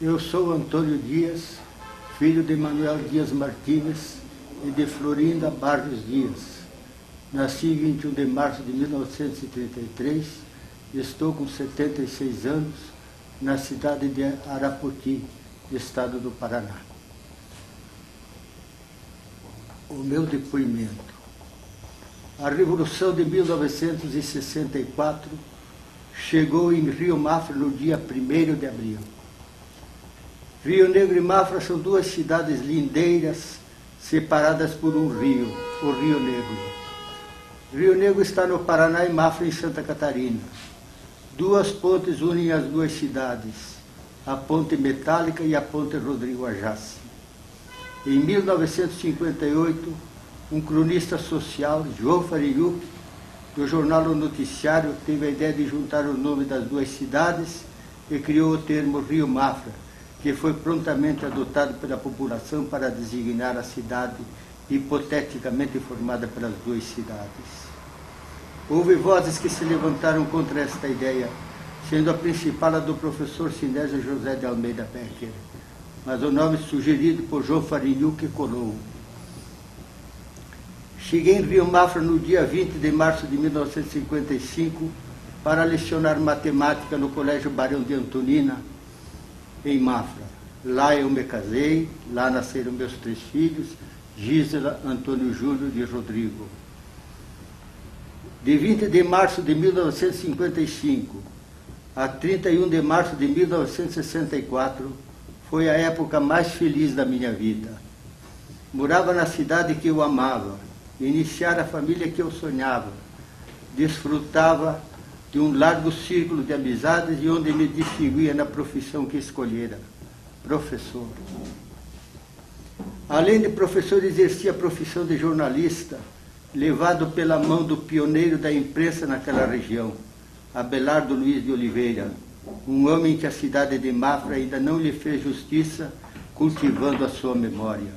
Eu sou Antônio Dias, filho de Manuel Dias Martínez e de Florinda Barros Dias. Nasci em 21 de março de 1933 e estou com 76 anos na cidade de Arapoti, estado do Paraná. O meu depoimento. A Revolução de 1964 chegou em Rio Mafra no dia 1º de abril. Rio Negro e Mafra são duas cidades lindeiras, separadas por um rio, o Rio Negro. Rio Negro está no Paraná e Mafra em Santa Catarina. Duas pontes unem as duas cidades, a Ponte Metálica e a Ponte Rodrigo Ajassi. Em 1958, um cronista social, João Farinhuc, do jornal O Noticiário, teve a ideia de juntar o nome das duas cidades e criou o termo Rio Mafra, que foi prontamente adotado pela população para designar a cidade hipoteticamente formada pelas duas cidades. Houve vozes que se levantaram contra esta ideia, sendo a principal a do professor Sinésio José de Almeida Becker, mas o nome sugerido por João Farinhuc colou. Cheguei em Rio Mafra no dia 20 de março de 1955 para lecionar matemática no Colégio Barão de Antonina, em Mafra. Lá eu me casei, lá nasceram meus 3 filhos, Gisela, Antônio Júlio e Rodrigo. De 20 de março de 1955 a 31 de março de 1964 foi a época mais feliz da minha vida. Morava na cidade que eu amava, iniciara a família que eu sonhava, desfrutava de um largo círculo de amizades e onde me distinguia na profissão que escolhera, professor. Além de professor, exercia a profissão de jornalista, levado pela mão do pioneiro da imprensa naquela região, Abelardo Luiz de Oliveira, um homem que a cidade de Mafra ainda não lhe fez justiça, cultivando a sua memória.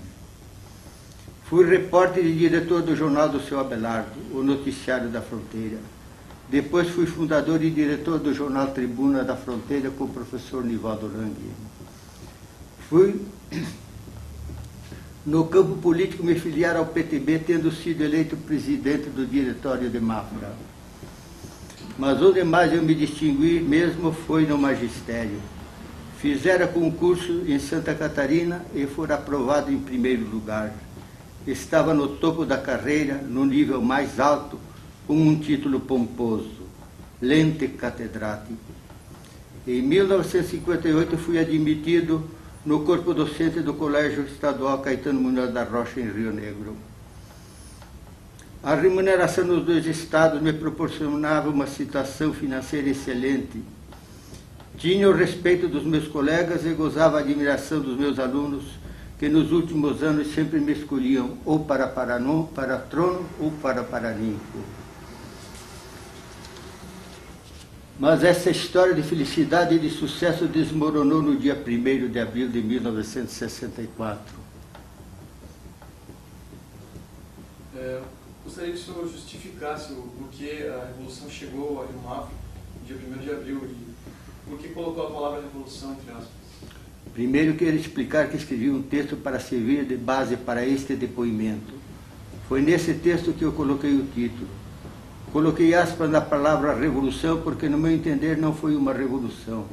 Fui repórter e diretor do jornal do seu Abelardo, o Noticiário da Fronteira. Depois fui fundador e diretor do jornal Tribuna da Fronteira com o professor Nivaldo Lang. Fui no campo político me filiar ao PTB, tendo sido eleito presidente do diretório de Mafra. Mas onde mais eu me distingui mesmo foi no magistério. Fizera concurso em Santa Catarina e fora aprovado em 1º lugar. Estava no topo da carreira, no nível mais alto, com um título pomposo, Lente Catedrático. Em 1958 fui admitido no corpo docente do Colégio Estadual Caetano Munhoz da Rocha, em Rio Negro. A remuneração nos 2 estados me proporcionava uma situação financeira excelente. Tinha o respeito dos meus colegas e gozava a admiração dos meus alunos, que nos últimos anos sempre me escolhiam ou para patrono ou para paraninfo. Mas essa história de felicidade e de sucesso desmoronou no dia 1º de abril de 1964. Gostaria que o senhor justificasse o porquê a Revolução chegou a Rio Mafra no dia 1º de abril e por que colocou a palavra Revolução entre aspas. Primeiro quero explicar que escrevi um texto para servir de base para este depoimento. Foi nesse texto que eu coloquei o título. Coloquei aspas na palavra revolução porque, no meu entender, não foi uma revolução.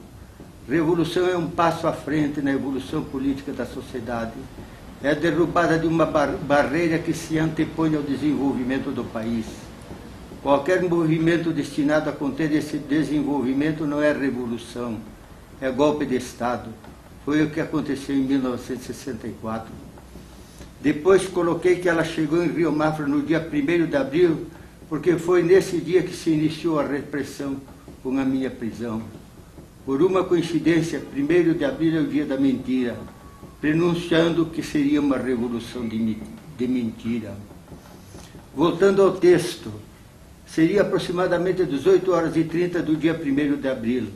Revolução é um passo à frente na evolução política da sociedade. É a derrubada de uma barreira que se antepõe ao desenvolvimento do país. Qualquer movimento destinado a conter esse desenvolvimento não é revolução, é golpe de Estado. Foi o que aconteceu em 1964. Depois coloquei que ela chegou em Rio Mafra no dia 1º de abril, porque foi nesse dia que se iniciou a repressão com a minha prisão. Por uma coincidência, 1º de abril é o dia da mentira, pronunciando que seria uma revolução de mentira. Voltando ao texto, seria aproximadamente 18h30 do dia 1º de abril.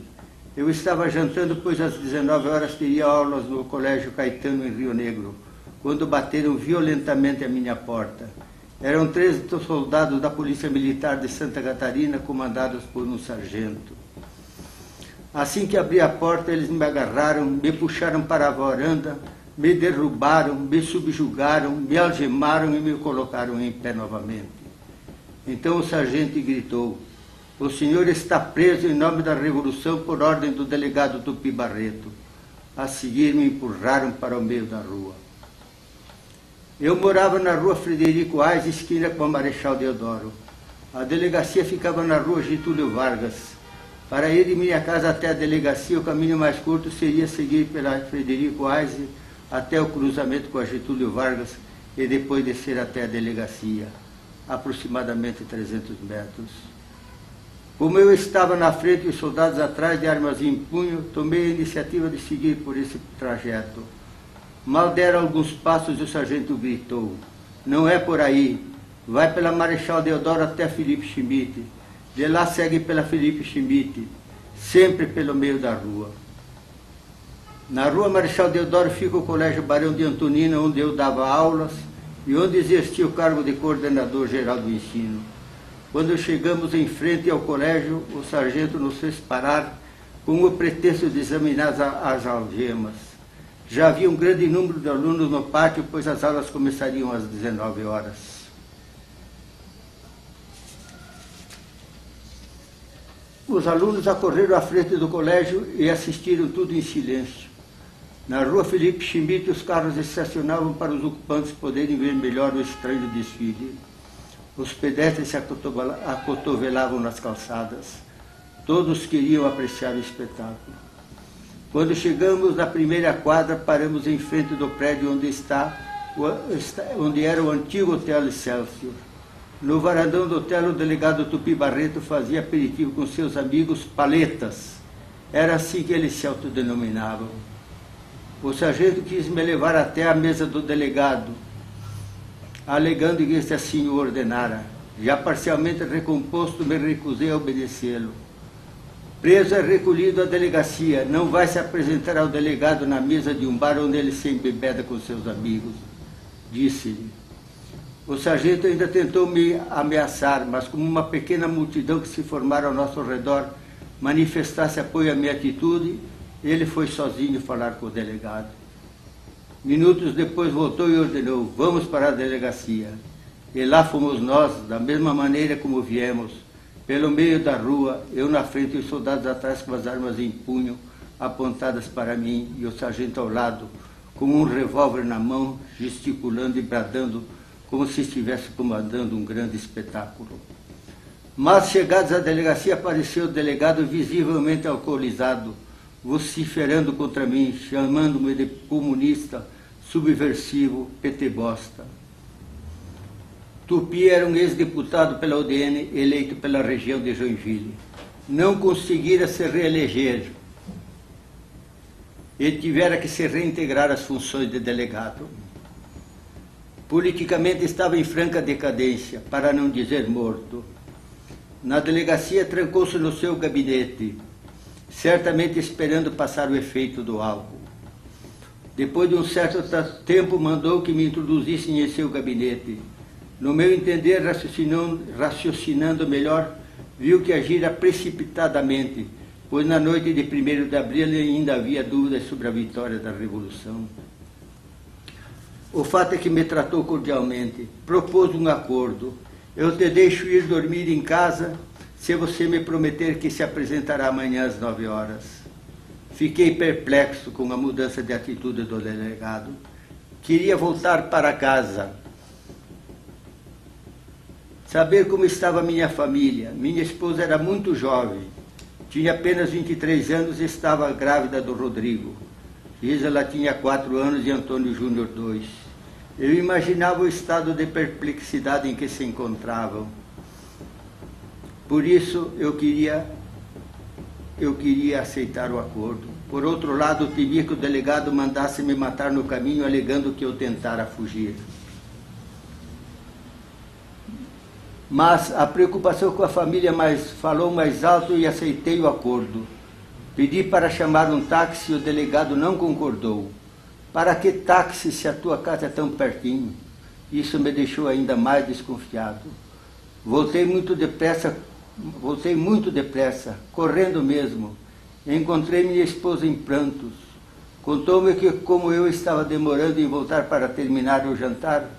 Eu estava jantando, pois às 19 horas teria aulas no Colégio Caetano, em Rio Negro, quando bateram violentamente a minha porta. Eram 3 soldados da Polícia Militar de Santa Catarina, comandados por um sargento. Assim que abri a porta, eles me agarraram, me puxaram para a varanda, me derrubaram, me subjugaram, me algemaram e me colocaram em pé novamente. Então o sargento gritou: o senhor está preso em nome da Revolução por ordem do delegado Tupi Barreto. A seguir me empurraram para o meio da rua. Eu morava na rua Frederico Ais, esquina com a Marechal Deodoro. A delegacia ficava na rua Getúlio Vargas. Para ir de minha casa até a delegacia, o caminho mais curto seria seguir pela Frederico Ais até o cruzamento com a Getúlio Vargas e depois descer até a delegacia, aproximadamente 300 metros. Como eu estava na frente e os soldados atrás de armas em punho, tomei a iniciativa de seguir por esse trajeto. Mal deram alguns passos e o sargento gritou: não é por aí, vai pela Marechal Deodoro até Felipe Schmidt. De lá segue pela Felipe Schmidt, sempre pelo meio da rua. Na rua Marechal Deodoro fica o Colégio Barão de Antonina, onde eu dava aulas e onde exercia o cargo de coordenador geral do ensino. Quando chegamos em frente ao colégio, o sargento nos fez parar com o pretexto de examinar as algemas. Já havia um grande número de alunos no pátio, pois as aulas começariam às 19 horas. Os alunos acorreram à frente do colégio e assistiram tudo em silêncio. Na rua Felipe Schmidt, os carros estacionavam para os ocupantes poderem ver melhor o estranho desfile. Os pedestres se acotovelavam nas calçadas. Todos queriam apreciar o espetáculo. Quando chegamos na primeira quadra, paramos em frente do prédio onde era o antigo Hotel Excelsior. No varandão do hotel, o delegado Tupi Barreto fazia aperitivo com seus amigos paletas. Era assim que eles se autodenominavam. O sargento quis me levar até a mesa do delegado, alegando que este assim o ordenara. Já parcialmente recomposto, me recusei a obedecê-lo. Preso é recolhido à delegacia, não vai se apresentar ao delegado na mesa de um bar onde ele se embebeda com seus amigos, disse-lhe. O sargento ainda tentou me ameaçar, mas como uma pequena multidão que se formara ao nosso redor manifestasse apoio à minha atitude, ele foi sozinho falar com o delegado. Minutos depois voltou e ordenou: vamos para a delegacia. E lá fomos nós, da mesma maneira como viemos, pelo meio da rua, eu na frente e os soldados atrás com as armas em punho, apontadas para mim, e o sargento ao lado, com um revólver na mão, gesticulando e bradando, como se estivesse comandando um grande espetáculo. Mas, chegados à delegacia, apareceu o delegado visivelmente alcoolizado, vociferando contra mim, chamando-me de comunista, subversivo, petebosta. Tupi era um ex-deputado pela UDN, eleito pela região de Joinville. Não conseguira se reeleger. Ele tivera que se reintegrar às funções de delegado. Politicamente estava em franca decadência, para não dizer morto. Na delegacia trancou-se no seu gabinete, certamente esperando passar o efeito do álcool. Depois de um certo tempo, mandou que me introduzissem em seu gabinete. No meu entender, raciocinando melhor, viu que agira precipitadamente, pois na noite de 1º de abril ainda havia dúvidas sobre a vitória da Revolução. O fato é que me tratou cordialmente, propôs um acordo. Eu te deixo ir dormir em casa se você me prometer que se apresentará amanhã às 9 horas. Fiquei perplexo com a mudança de atitude do delegado. Queria voltar para casa, saber como estava minha família. Minha esposa era muito jovem, tinha apenas 23 anos e estava grávida do Rodrigo. Gisela tinha 4 anos e Antônio Júnior 2. Eu imaginava o estado de perplexidade em que se encontravam. Por isso, eu queria aceitar o acordo. Por outro lado, temia que o delegado mandasse me matar no caminho, alegando que eu tentara fugir. Mas a preocupação com a família falou mais alto e aceitei o acordo. Pedi para chamar um táxi e o delegado não concordou. Para que táxi se a tua casa é tão pertinho? Isso me deixou ainda mais desconfiado. Voltei muito depressa, correndo mesmo, Encontrei minha esposa em prantos. Contou-me que, como eu estava demorando em voltar para terminar o jantar,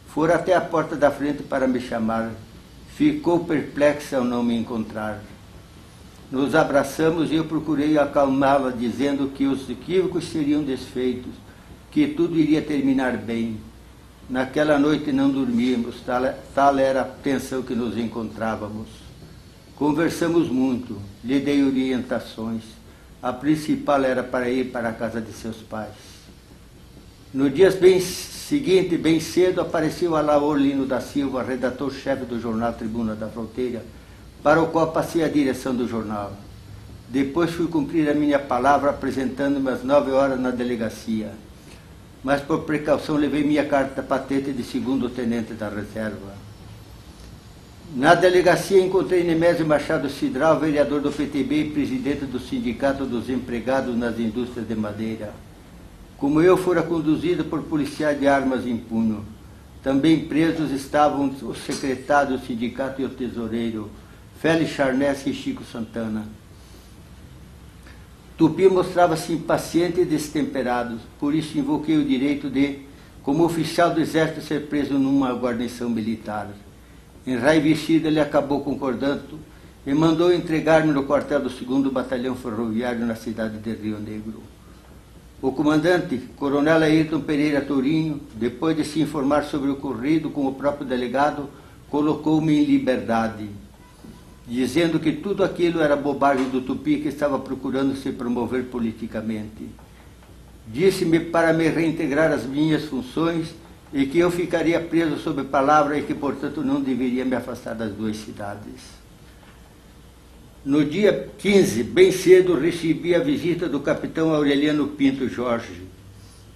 fora até a porta da frente para me chamar. Ficou perplexa ao não me encontrar. Nos abraçamos e eu procurei acalmá-la, dizendo que os equívocos seriam desfeitos, que tudo iria terminar bem. Naquela noite não dormíamos, tal era a tensão que nos encontrávamos. Conversamos muito, lhe dei orientações. A principal era para ir para a casa de seus pais. No dia seguinte, bem cedo, apareceu Alaolino da Silva, redator-chefe do jornal Tribuna da Fronteira, para o qual passei a direção do jornal. Depois fui cumprir a minha palavra, apresentando-me às 9 horas na delegacia. Mas, por precaução, levei minha carta patente de segundo-tenente da reserva. Na delegacia encontrei Nemésio Machado Cidral, vereador do PTB e presidente do Sindicato dos Empregados nas Indústrias de Madeira. Como eu, fora conduzido por policiais de armas em punho. Também presos estavam o secretário do sindicato e o tesoureiro, Félix Charnes e Chico Santana. Tupi mostrava-se impaciente e destemperado, por isso invoquei o direito de, como oficial do exército, ser preso numa guarnição militar. Enraivecido, ele acabou concordando e mandou entregar-me no quartel do 2º Batalhão Ferroviário na cidade de Rio Negro. O comandante, coronel Ayrton Pereira Tourinho, depois de se informar sobre o ocorrido com o próprio delegado, colocou-me em liberdade, dizendo que tudo aquilo era bobagem do Tupi, que estava procurando se promover politicamente. Disse-me para me reintegrar às minhas funções e que eu ficaria preso sob palavra e que, portanto, não deveria me afastar das 2 cidades. No dia 15, bem cedo, recebi a visita do capitão Aureliano Pinto Jorge.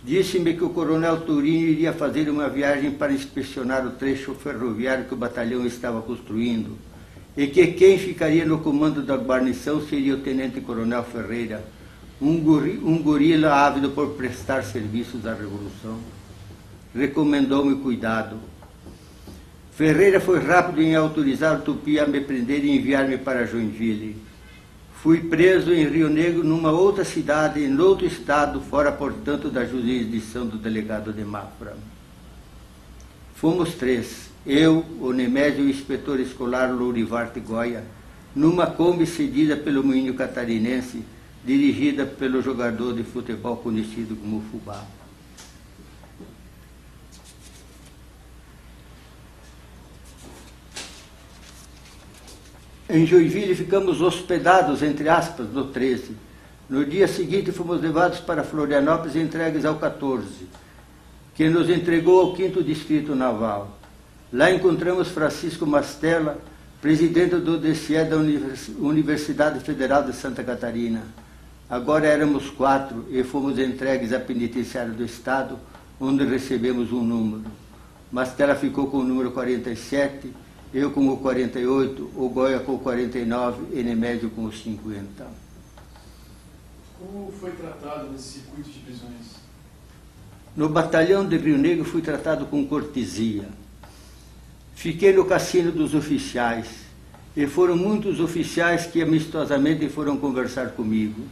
Disse-me que o coronel Tourinho iria fazer uma viagem para inspecionar o trecho ferroviário que o batalhão estava construindo e que quem ficaria no comando da guarnição seria o tenente-coronel Ferreira, um gorila ávido por prestar serviços à Revolução. Recomendou-me cuidado. Ferreira foi rápido em autorizar o Tupi a me prender e enviar-me para Joinville. Fui preso em Rio Negro, numa outra cidade, em outro estado, fora, portanto, da jurisdição do delegado de Mafra. Fomos 3, eu, o Nemésio e o inspetor escolar Lourivarte Goya, numa Kombi cedida pelo Moinho Catarinense, dirigida pelo jogador de futebol conhecido como Fubá. Em Joinville ficamos hospedados, entre aspas, no 13. No dia seguinte fomos levados para Florianópolis e entregues ao 14, que nos entregou ao 5º Distrito Naval. Lá encontramos Francisco Mastella, presidente do DCE da Universidade Federal de Santa Catarina. Agora éramos 4 e fomos entregues à penitenciária do Estado, onde recebemos um número. Mastella ficou com o número 47, eu com o 48, o Goya com o 49 e Nemésio com o 50. Como foi tratado nesse circuito de prisões? No batalhão de Rio Negro fui tratado com cortesia. Fiquei no cassino dos oficiais, e foram muitos oficiais que amistosamente foram conversar comigo.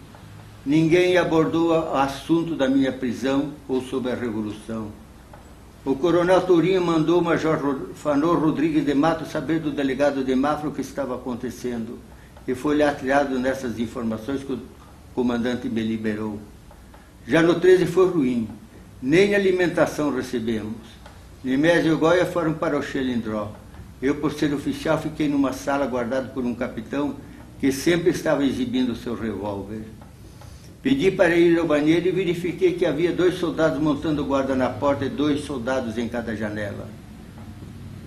Ninguém abordou o assunto da minha prisão ou sobre a Revolução. O coronel Tourinho mandou o major Fanor Rodrigues de Mato saber do delegado de Mafra o que estava acontecendo, e foi lastreado nessas informações que o comandante me liberou. Já no 13 foi ruim, nem alimentação recebemos. Nemésio e Goya foram para o Xelindró. Eu, por ser oficial, fiquei numa sala guardado por um capitão que sempre estava exibindo seu revólver. Pedi para ir ao banheiro e verifiquei que havia 2 soldados montando guarda na porta e 2 soldados em cada janela.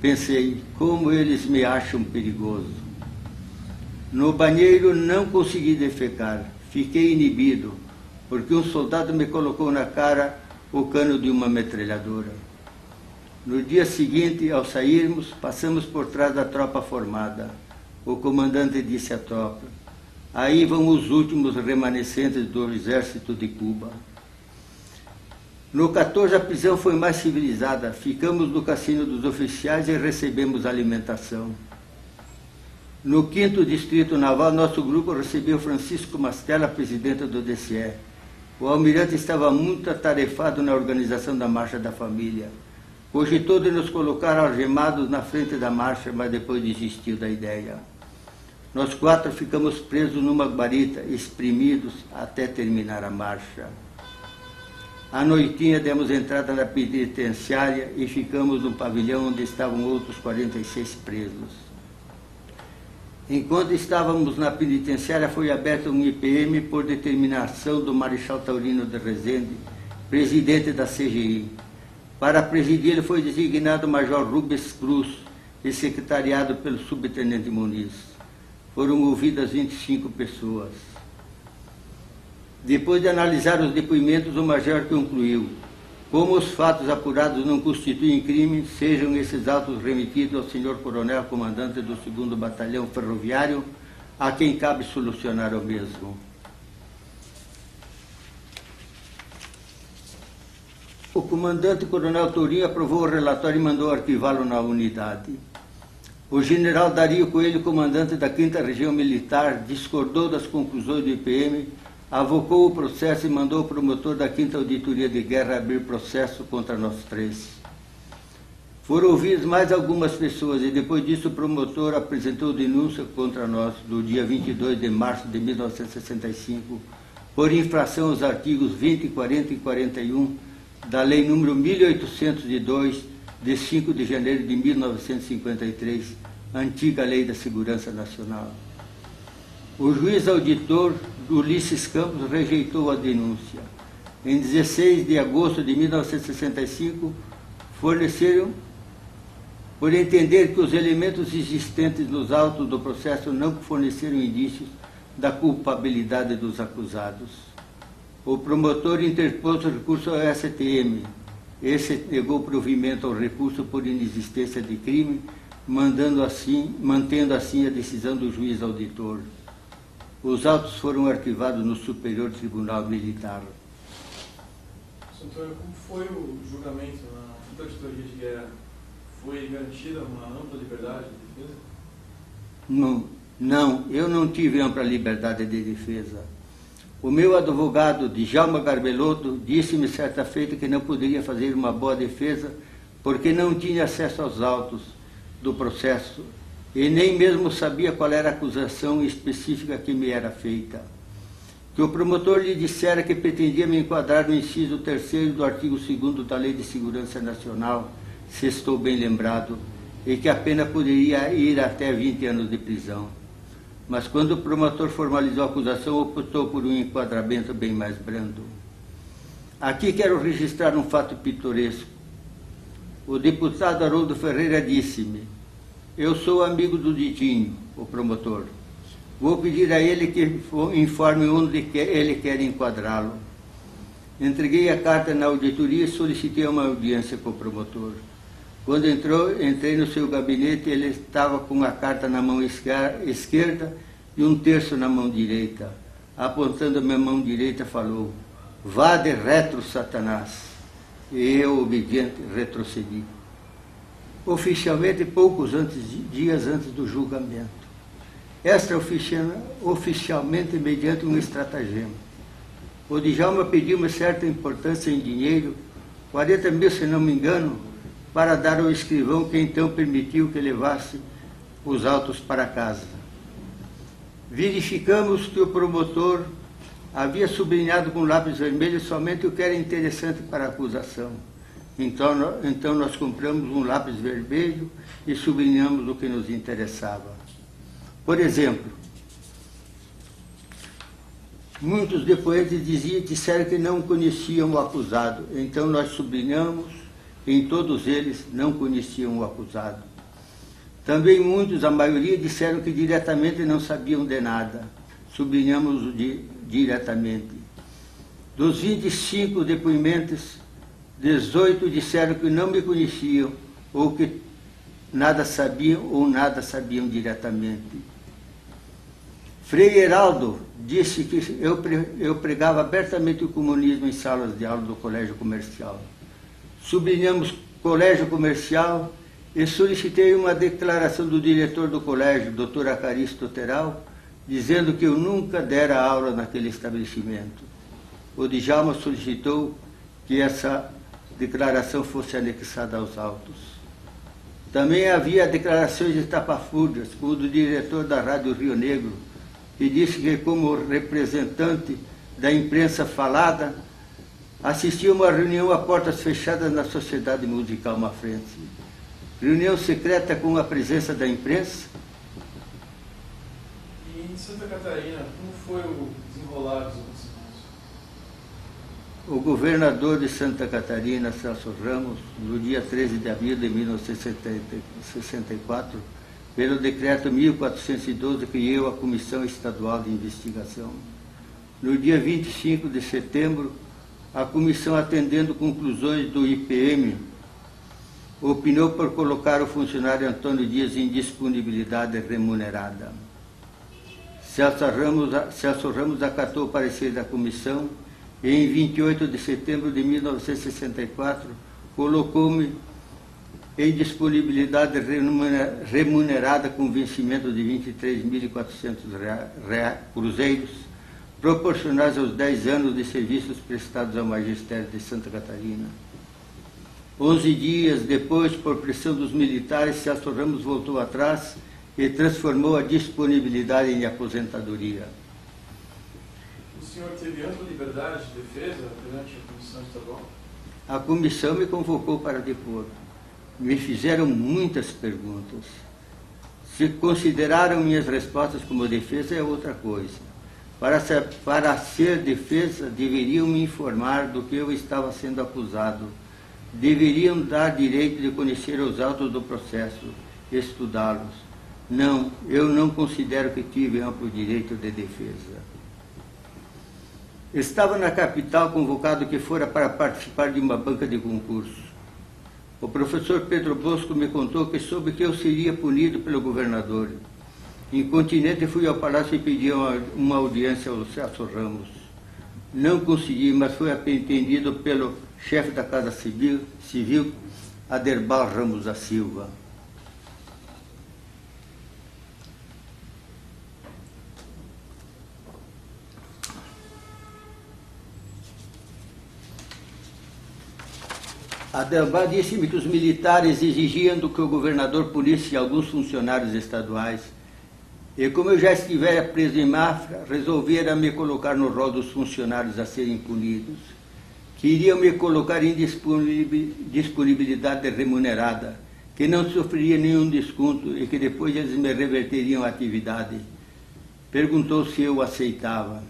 Pensei, como eles me acham perigoso. No banheiro não consegui defecar, fiquei inibido, porque um soldado me colocou na cara o cano de uma metralhadora. No dia seguinte, ao sairmos, passamos por trás da tropa formada. O comandante disse à tropa: aí vão os últimos remanescentes do exército de Cuba. No 14, a prisão foi mais civilizada. Ficamos no cassino dos oficiais e recebemos alimentação. No 5º Distrito Naval, nosso grupo recebeu Francisco Mastella, presidente do DCE. O almirante estava muito atarefado na organização da Marcha da Família. Cogitou de nos colocar algemados na frente da marcha, mas depois desistiu da ideia. Nós 4 ficamos presos numa guarita, espremidos até terminar a marcha. À noitinha demos entrada na penitenciária e ficamos no pavilhão onde estavam outros 46 presos. Enquanto estávamos na penitenciária, foi aberto um IPM por determinação do Marechal Taurino de Rezende, presidente da CGI. Para presidir, ele foi designado o Major Rubens Cruz e secretariado pelo Subtenente Muniz. Foram ouvidas 25 pessoas. Depois de analisar os depoimentos, o Major concluiu: como os fatos apurados não constituem crime, sejam esses autos remetidos ao senhor coronel comandante do 2º Batalhão Ferroviário, a quem cabe solucionar o mesmo. O comandante coronel Tourinho aprovou o relatório e mandou arquivá-lo na unidade. O general Dario Coelho, comandante da 5ª Região Militar, discordou das conclusões do IPM, avocou o processo e mandou o promotor da 5ª Auditoria de Guerra abrir processo contra nós 3. Foram ouvidas mais algumas pessoas e depois disso o promotor apresentou denúncia contra nós no dia 22 de março de 1965 por infração aos artigos 20, 40 e 41 da Lei número 1802 de 5 de janeiro de 1953, antiga Lei da Segurança Nacional. O juiz auditor Ulisses Campos rejeitou a denúncia. Em 16 de agosto de 1965, forneceram, por entender que os elementos existentes nos autos do processo não forneceram indícios da culpabilidade dos acusados. O promotor interpôs o recurso ao STM. Esse negou provimento ao recurso por inexistência de crime, mantendo assim a decisão do juiz auditor. Os autos foram arquivados no Superior Tribunal Militar. Antônio, como foi o julgamento na 5ª Auditoria de Guerra? Foi garantida uma ampla liberdade de defesa? Não, eu não tive ampla liberdade de defesa. O meu advogado, Djalma Garbelotto, disse-me certa feita que não poderia fazer uma boa defesa porque não tinha acesso aos autos do processo e nem mesmo sabia qual era a acusação específica que me era feita. Que o promotor lhe dissera que pretendia me enquadrar no inciso 3º do artigo 2º da Lei de Segurança Nacional, se estou bem lembrado, e que a pena poderia ir até 20 anos de prisão. Mas quando o promotor formalizou a acusação, optou por um enquadramento bem mais brando. Aqui quero registrar um fato pitoresco. O deputado Haroldo Ferreira disse-me: eu sou amigo do Ditinho, o promotor. Vou pedir a ele que informe onde ele quer enquadrá-lo. Entreguei a carta na auditoria e solicitei uma audiência com o promotor. Quando entrei no seu gabinete, ele estava com a carta na mão esquerda e um terço na mão direita. Apontando a minha mão direita, falou: vade retro, Satanás. E eu, obediente, retrocedi. Oficialmente, dias antes do julgamento. Oficialmente, mediante um estratagema. O Djalma pediu-me certa importância em dinheiro, 40 mil, se não me engano, para dar ao escrivão, que então permitiu que levasse os autos para casa. Verificamos que o promotor havia sublinhado com lápis vermelho somente o que era interessante para a acusação. Então nós compramos um lápis vermelho e sublinhamos o que nos interessava. Por exemplo, muitos depoentes disseram que não conheciam o acusado, então nós sublinhamos. Em todos eles não conheciam o acusado. Também muitos, a maioria, disseram que diretamente não sabiam de nada. Sublinhamos diretamente. Dos 25 depoimentos, 18 disseram que não me conheciam, ou que nada sabiam, ou nada sabiam diretamente. Frei Heraldo disse que eu pregava abertamente o comunismo em salas de aula do Colégio Comercial. Sublinhamos Colégio Comercial e solicitei uma declaração do diretor do colégio, Dr. Acaristo Teral, dizendo que eu nunca dera aula naquele estabelecimento. O Djalma solicitou que essa declaração fosse anexada aos autos. Também havia declarações estapafúrdias, como do diretor da Rádio Rio Negro, que disse que, como representante da imprensa falada, assistiu a uma reunião a portas fechadas na Sociedade Musical Mafrense. Reunião secreta com a presença da imprensa. E em Santa Catarina, como foi o desenrolar dos acontecimentos? O governador de Santa Catarina, Celso Ramos, no dia 13 de abril de 1964, pelo decreto 1412, criou a Comissão Estadual de Investigação. No dia 25 de setembro, a comissão, atendendo conclusões do IPM, opinou por colocar o funcionário Antônio Dias em disponibilidade remunerada. Celso Ramos acatou o parecer da comissão e, em 28 de setembro de 1964, colocou-me em disponibilidade remunerada com vencimento de 23.400 cruzeiros, proporcionais aos 10 anos de serviços prestados ao magistério de Santa Catarina. 11 dias depois, por pressão dos militares, Celso Ramos voltou atrás e transformou a disponibilidade em aposentadoria. O senhor teve ampla liberdade de defesa perante a Comissão Estadual? A comissão me convocou para depor. Me fizeram muitas perguntas. Se consideraram minhas respostas como defesa é outra coisa. Para ser defesa, deveriam me informar do que eu estava sendo acusado. Deveriam dar direito de conhecer os autos do processo, estudá-los. Não, eu não considero que tive amplo direito de defesa. Estava na capital convocado que fora para participar de uma banca de concurso. O professor Pedro Bosco me contou que soube que eu seria punido pelo governador. Incontinente, fui ao palácio e pedi uma audiência ao Celso Ramos. Não consegui, mas fui atendido pelo chefe da Casa Civil, Aderbal Ramos da Silva. Aderbal disse-me que os militares exigiam que o governador punisse alguns funcionários estaduais. E como eu já estivera preso em Mafra, resolveram me colocar no rol dos funcionários a serem punidos. Queriam me colocar em disponibilidade remunerada, que não sofreria nenhum desconto e que depois eles me reverteriam a atividade. Perguntou se eu aceitava.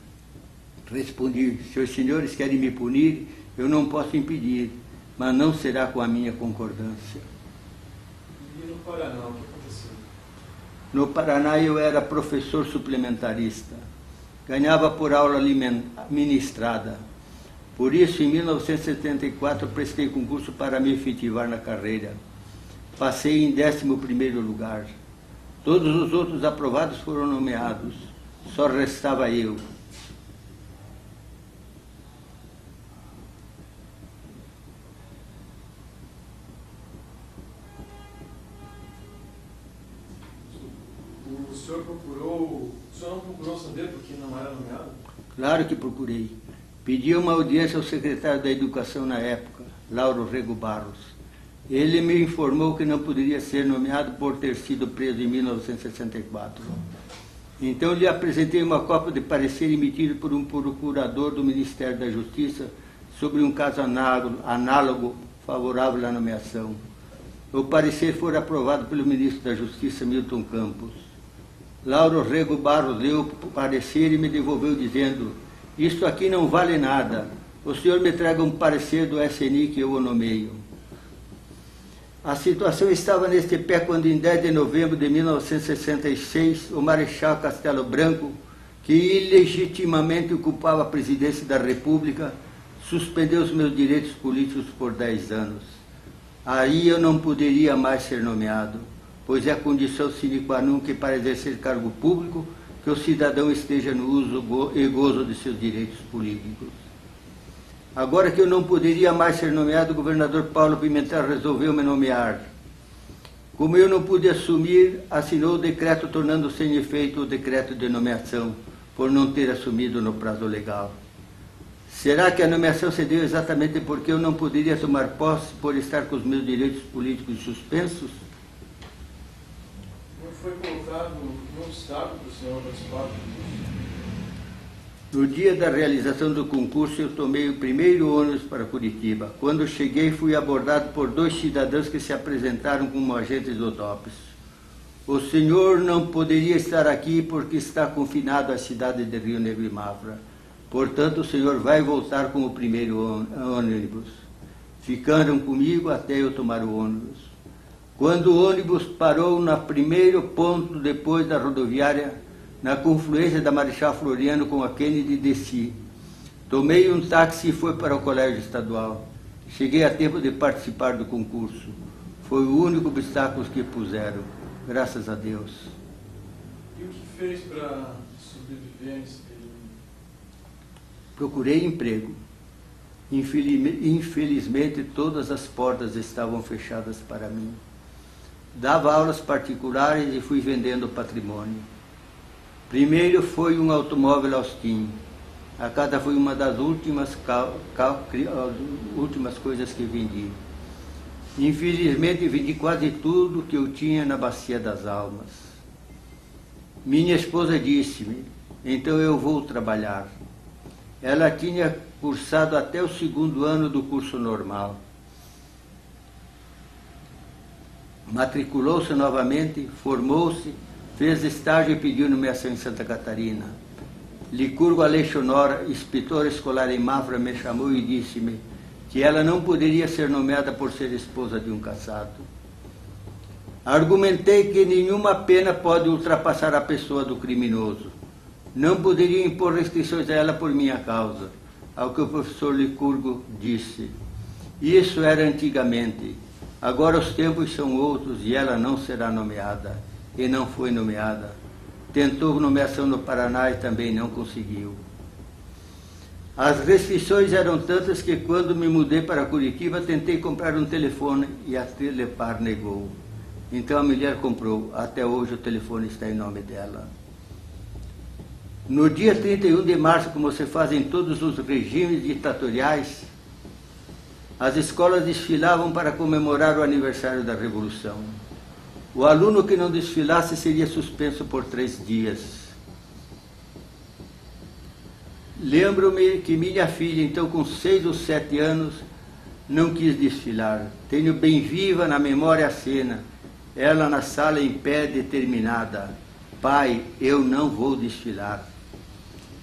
Respondi: se os senhores querem me punir, eu não posso impedir, mas não será com a minha concordância. E no Paraná, o que aconteceu? No Paraná eu era professor suplementarista. Ganhava por aula ministrada. Por isso, em 1974, prestei concurso para me efetivar na carreira. Passei em 11º lugar. Todos os outros aprovados foram nomeados. Só restava eu. O senhor não procurou saber por que não era nomeado? Claro que procurei. Pedi uma audiência ao secretário da Educação na época, Lauro Rego Barros. Ele me informou que não poderia ser nomeado por ter sido preso em 1964. Então lhe apresentei uma cópia de parecer emitido por um procurador do Ministério da Justiça sobre um caso análogo favorável à nomeação. O parecer foi aprovado pelo ministro da Justiça, Milton Campos. Lauro Rego Barros leu o parecer e me devolveu dizendo: isto aqui não vale nada. O senhor me traga um parecer do SNI que eu o nomeio. A situação estava neste pé quando, em 10 de novembro de 1966, o Marechal Castelo Branco, que ilegitimamente ocupava a presidência da República, suspendeu os meus direitos políticos por 10 anos. Aí eu não poderia mais ser nomeado, pois é a condição sine qua non que, para exercer cargo público, que o cidadão esteja no uso e gozo de seus direitos políticos. Agora que eu não poderia mais ser nomeado, o governador Paulo Pimentel resolveu me nomear. Como eu não pude assumir, assinou o decreto tornando sem efeito o decreto de nomeação, por não ter assumido no prazo legal. Será que a nomeação se deu exatamente porque eu não poderia tomar posse por estar com os meus direitos políticos suspensos? Não foi colocado no obstáculo para o senhor participar? No dia da realização do concurso, eu tomei o primeiro ônibus para Curitiba. Quando cheguei, fui abordado por 2 cidadãos que se apresentaram como agentes do DOPS. O senhor não poderia estar aqui porque está confinado à cidade de Rio Negro e Mafra. Portanto, o senhor vai voltar com o primeiro ônibus. Ficaram comigo até eu tomar o ônibus. Quando o ônibus parou no primeiro ponto depois da rodoviária, na confluência da Marechal Floriano com a Kennedy, desci. Tomei um táxi e fui para o colégio estadual. Cheguei a tempo de participar do concurso. Foi o único obstáculo que puseram, graças a Deus. E o que fez para sobreviver nesse período? Procurei emprego. Infelizmente, todas as portas estavam fechadas para mim. Dava aulas particulares e fui vendendo patrimônio. Primeiro foi um automóvel Austin. A casa foi uma das últimas coisas que vendi. Infelizmente, vendi quase tudo que eu tinha na Bacia das Almas. Minha esposa disse-me, então eu vou trabalhar. Ela tinha cursado até o 2º ano do curso normal. Matriculou-se novamente, formou-se, fez estágio e pediu nomeação em Santa Catarina. Licurgo Aleixonora, inspetor escolar em Mafra, me chamou e disse-me que ela não poderia ser nomeada por ser esposa de um casado. Argumentei que nenhuma pena pode ultrapassar a pessoa do criminoso. Não poderia impor restrições a ela por minha causa, ao que o professor Licurgo disse. Isso era antigamente. Agora os tempos são outros e ela não será nomeada. E não foi nomeada. Tentou nomeação no Paraná e também não conseguiu. As restrições eram tantas que quando me mudei para Curitiba, tentei comprar um telefone e a Telepar negou. Então a mulher comprou. Até hoje o telefone está em nome dela. No dia 31 de março, como se faz em todos os regimes ditatoriais, as escolas desfilavam para comemorar o aniversário da Revolução. O aluno que não desfilasse seria suspenso por 3 dias. Lembro-me que minha filha, então com 6 ou 7 anos, não quis desfilar. Tenho bem viva na memória a cena, ela na sala em pé determinada. Pai, eu não vou desfilar.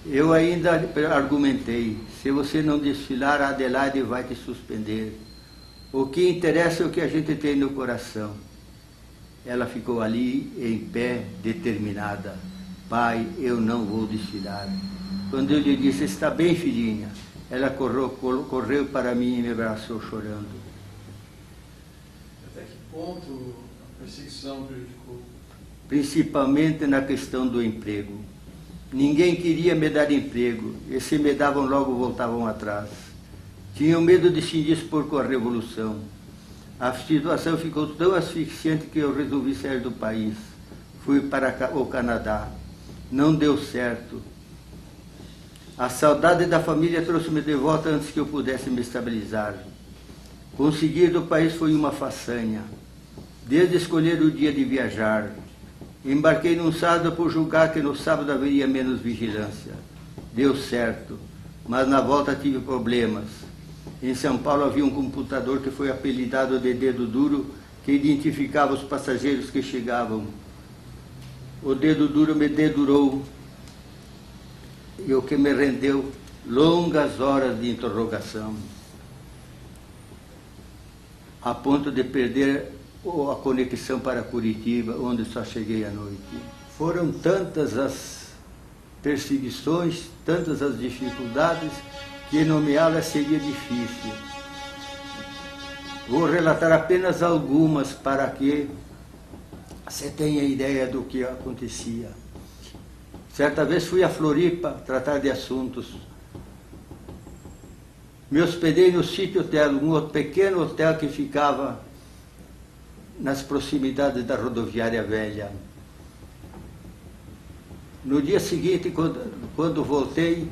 Eu ainda argumentei, se você não desfilar, a Adelaide vai te suspender. O que interessa é o que a gente tem no coração. Ela ficou ali, em pé, determinada. Pai, eu não vou desfilar. Quando eu lhe disse, está bem, filhinha, ela correu para mim e me abraçou chorando. Até que ponto a perseguição prejudicou? Principalmente na questão do emprego. Ninguém queria me dar emprego, e se me davam logo voltavam atrás. Tinham medo de se indispor com a Revolução. A situação ficou tão asfixiante que eu resolvi sair do país. Fui para o Canadá. Não deu certo. A saudade da família trouxe-me de volta antes que eu pudesse me estabilizar. Conseguir do país foi uma façanha. Desde escolher o dia de viajar. Embarquei num sábado por julgar que no sábado haveria menos vigilância. Deu certo, mas na volta tive problemas. Em São Paulo havia um computador que foi apelidado de dedo duro, que identificava os passageiros que chegavam. O dedo duro me dedurou, e o que me rendeu longas horas de interrogação, a ponto de perder a conexão para Curitiba, onde só cheguei à noite. Foram tantas as perseguições, tantas as dificuldades, que nomeá-las seria difícil. Vou relatar apenas algumas para que você tenha ideia do que acontecia. Certa vez fui a Floripa tratar de assuntos. Me hospedei no City Hotel, um pequeno hotel que ficava nas proximidades da rodoviária velha. No dia seguinte, quando voltei,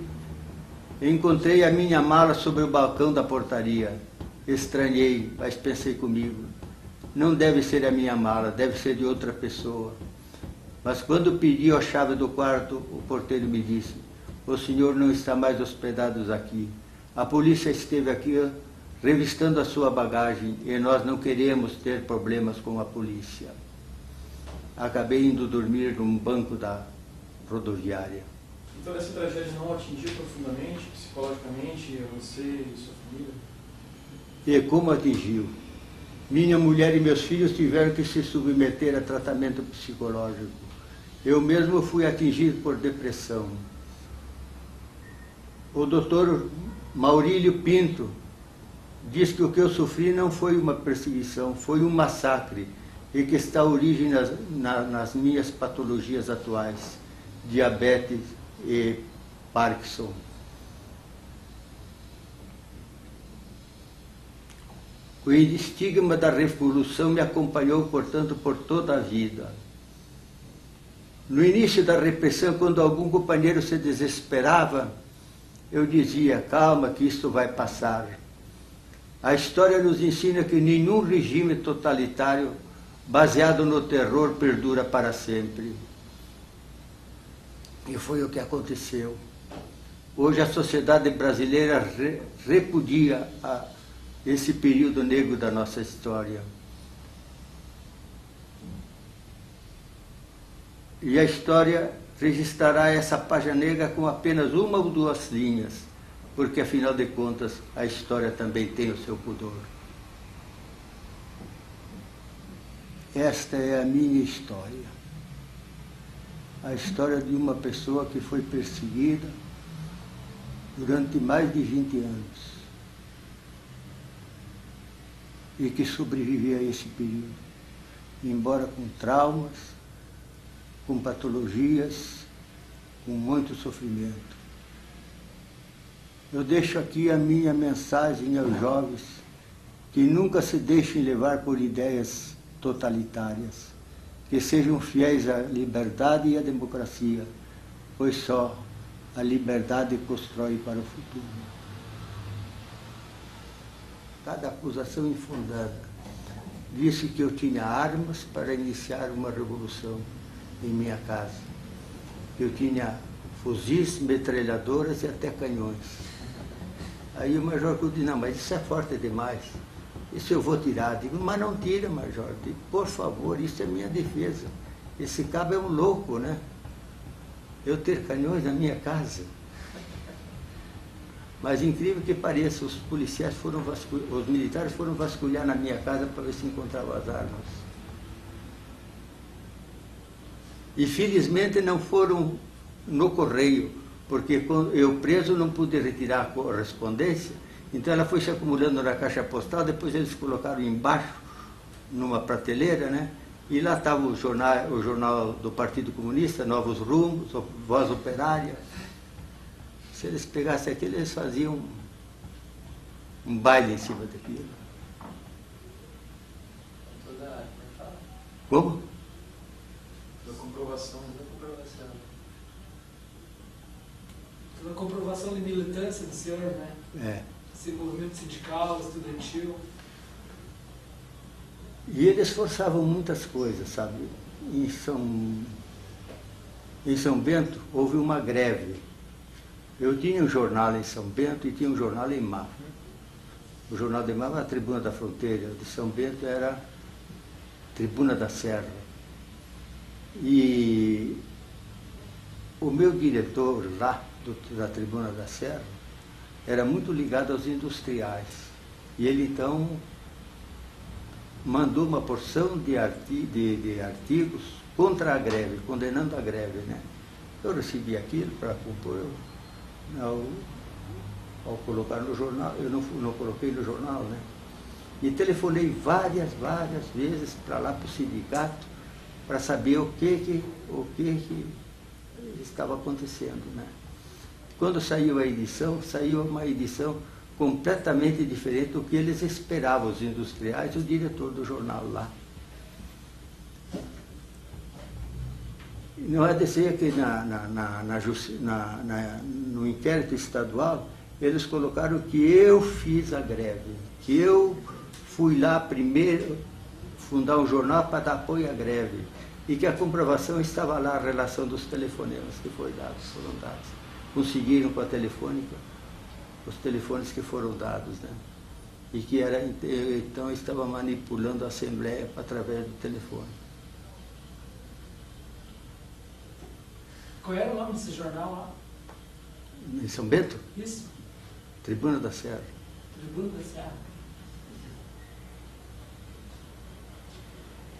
encontrei a minha mala sobre o balcão da portaria. Estranhei, mas pensei comigo, não deve ser a minha mala, deve ser de outra pessoa. Mas quando pedi a chave do quarto, o porteiro me disse, o senhor não está mais hospedado aqui. A polícia esteve aqui revistando a sua bagagem e nós não queremos ter problemas com a polícia. Acabei indo dormir num banco da rodoviária. Então essa tragédia não atingiu profundamente, psicologicamente, você e sua família? E como atingiu? Minha mulher e meus filhos tiveram que se submeter a tratamento psicológico. Eu mesmo fui atingido por depressão. O doutor Maurílio Pinto diz que o que eu sofri não foi uma perseguição, foi um massacre, e que está a origem nas minhas patologias atuais, diabetes e Parkinson. O estigma da revolução me acompanhou, portanto, por toda a vida. No início da repressão, quando algum companheiro se desesperava, eu dizia, calma que isto vai passar. A história nos ensina que nenhum regime totalitário baseado no terror perdura para sempre. E foi o que aconteceu. Hoje a sociedade brasileira repudia esse período negro da nossa história. E a história registrará essa página negra com apenas uma ou duas linhas, porque, afinal de contas, a história também tem o seu pudor. Esta é a minha história. A história de uma pessoa que foi perseguida durante mais de 20 anos e que sobreviveu a esse período, embora com traumas, com patologias, com muito sofrimento. Eu deixo aqui a minha mensagem aos jovens que nunca se deixem levar por ideias totalitárias, que sejam fiéis à liberdade e à democracia, pois só a liberdade constrói para o futuro. Cada acusação infundada disse que eu tinha armas para iniciar uma revolução em minha casa. Eu tinha fuzis, metralhadoras e até canhões. Aí o major disse, não, mas isso é forte demais. Isso eu vou tirar. Digo, mas não tira, major. Digo, por favor, isso é minha defesa. Esse cabo é um louco, né? Eu ter canhões na minha casa. Mas incrível que pareça, os policiais os militares foram vasculhar na minha casa para ver se encontravam as armas. E felizmente não foram no correio, porque eu preso não pude retirar a correspondência, então ela foi se acumulando na caixa postal, depois eles colocaram embaixo, numa prateleira, né? E lá estava o jornal do Partido Comunista, Novos Rumos, Voz Operária. Se eles pegassem aquilo, eles faziam um baile em cima daquilo. Como? Toda a comprovação de militância do senhor, né? É. Esse movimento sindical, estudantil. E eles forçavam muitas coisas, sabe? Em São Bento houve uma greve. Eu tinha um jornal em São Bento e tinha um jornal em Mafra. O jornal de Mafra era a Tribuna da Fronteira, o de São Bento era a Tribuna da Serra. E o meu diretor lá, da Tribuna da Serra, era muito ligado aos industriais. E ele, então, mandou uma porção de artigos contra a greve, condenando a greve, né? Eu recebi aquilo para compor, ao colocar no jornal, eu não coloquei no jornal, né? E telefonei várias vezes para lá, para o sindicato, para saber o que estava acontecendo, né? Quando saiu uma edição completamente diferente do que eles esperavam, os industriais, o diretor do jornal lá. não é dizer que no inquérito estadual eles colocaram que eu fiz a greve, que eu fui lá primeiro fundar um jornal para dar apoio à greve, e que a comprovação estava lá, a relação dos telefonemas que foram dados. Conseguiram com a telefônica os telefones que foram dados, né? E que então estava manipulando a Assembleia através do telefone. Qual era o nome desse jornal lá? Em São Bento? Isso, Tribuna da Serra. Tribuna da Serra.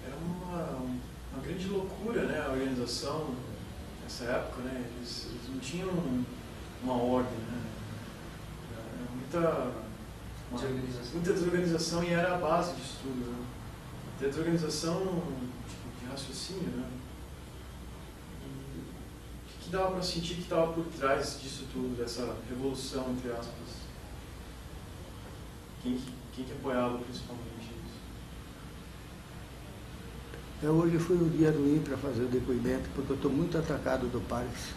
Era uma grande loucura, né, a organização nessa época, né? Eles não tinham uma ordem, né? Era muita desorganização, e era a base disso tudo, né? Até desorganização de raciocínio, né? O que dava para sentir que estava por trás disso tudo, dessa revolução, entre aspas? Quem que apoiava principalmente isso? Hoje foi um dia ruim para fazer o depoimento, porque eu estou muito atacado do Parkinson.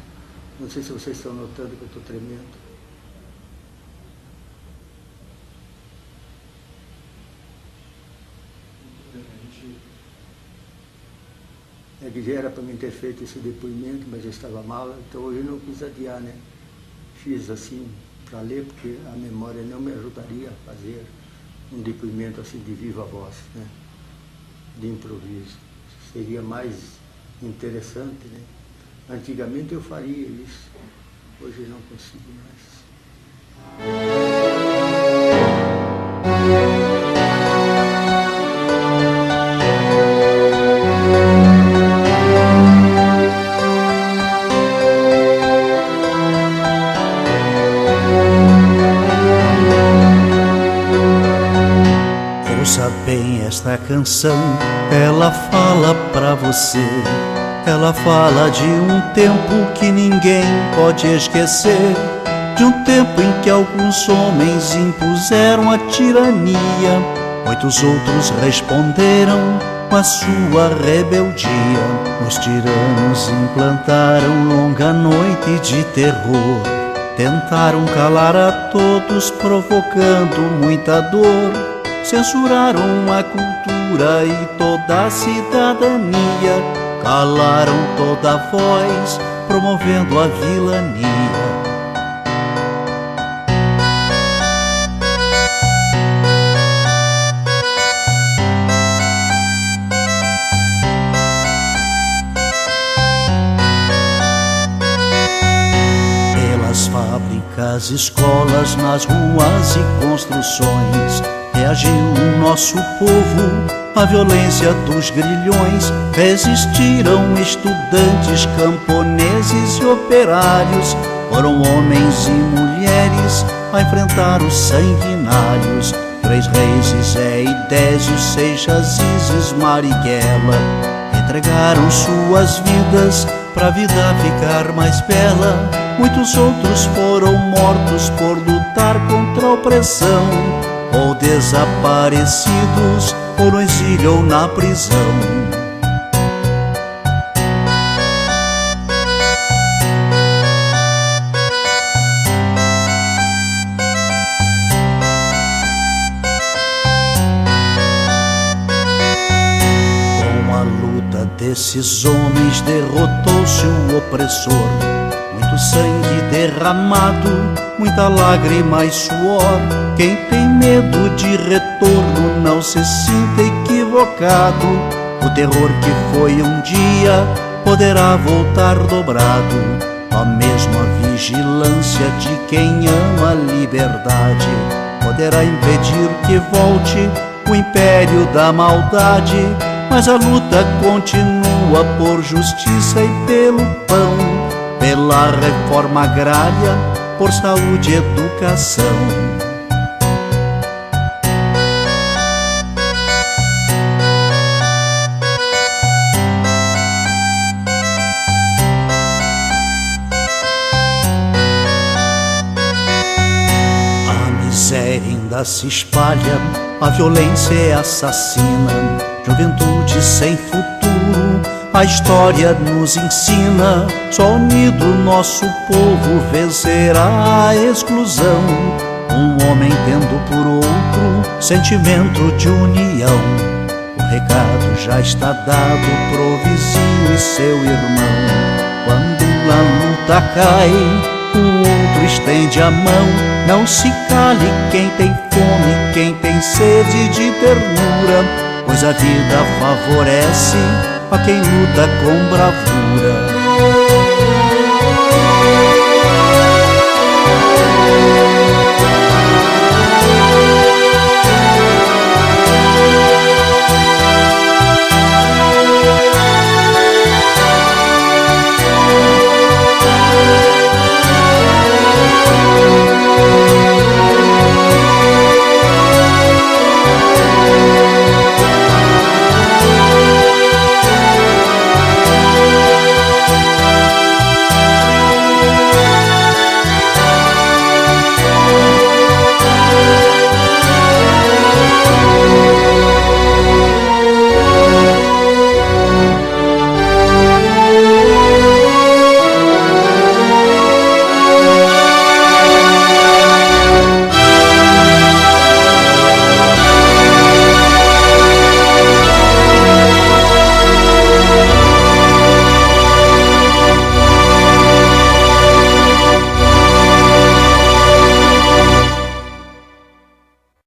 Não sei se vocês estão notando que eu estou tremendo. É que já era para mim ter feito esse depoimento, mas eu estava mal, então hoje eu não quis adiar, né? Fiz assim para ler, porque a memória não me ajudaria a fazer um depoimento assim de viva voz, né? De improviso. Seria mais interessante, né? Antigamente eu faria isso, hoje não consigo mais. Ouça bem esta canção, ela fala pra você. Ela fala de um tempo que ninguém pode esquecer, de um tempo em que alguns homens impuseram a tirania, muitos outros responderam com a sua rebeldia. Os tiranos implantaram longa noite de terror, tentaram calar a todos, provocando muita dor. Censuraram a cultura e toda a cidadania, calaram toda a voz, promovendo a vilania. Pelas fábricas, escolas, nas ruas e construções, reagiu o nosso povo à violência dos grilhões. Resistiram estudantes, camponeses e operários, foram homens e mulheres a enfrentar os sanguinários. 3 reis, Zé e Désio, Seixas, Isis, Marighella, entregaram suas vidas pra vida ficar mais bela. Muitos outros foram mortos por lutar contra a opressão, ou desaparecidos, ou no exílio ou na prisão. Com a luta desses homens derrotou-se o opressor. Muito sangue derramado, muita lágrima e suor. Quem tem medo de retorno não se sinta equivocado. O terror que foi um dia poderá voltar dobrado. A mesma vigilância de quem ama a liberdade poderá impedir que volte o império da maldade. Mas a luta continua por justiça e pelo pão, pela reforma agrária, por saúde e educação. A miséria ainda se espalha, a violência é assassina, juventude sem futuro, A história nos ensina, só unido nosso povo vencerá a exclusão. Um homem tendo por outro sentimento de união. O recado já está dado pro vizinho e seu irmão. Quando a luta cai, o outro estende a mão. Não se cale quem tem fome, quem tem sede de ternura, pois a vida favorece a quem luta com bravura.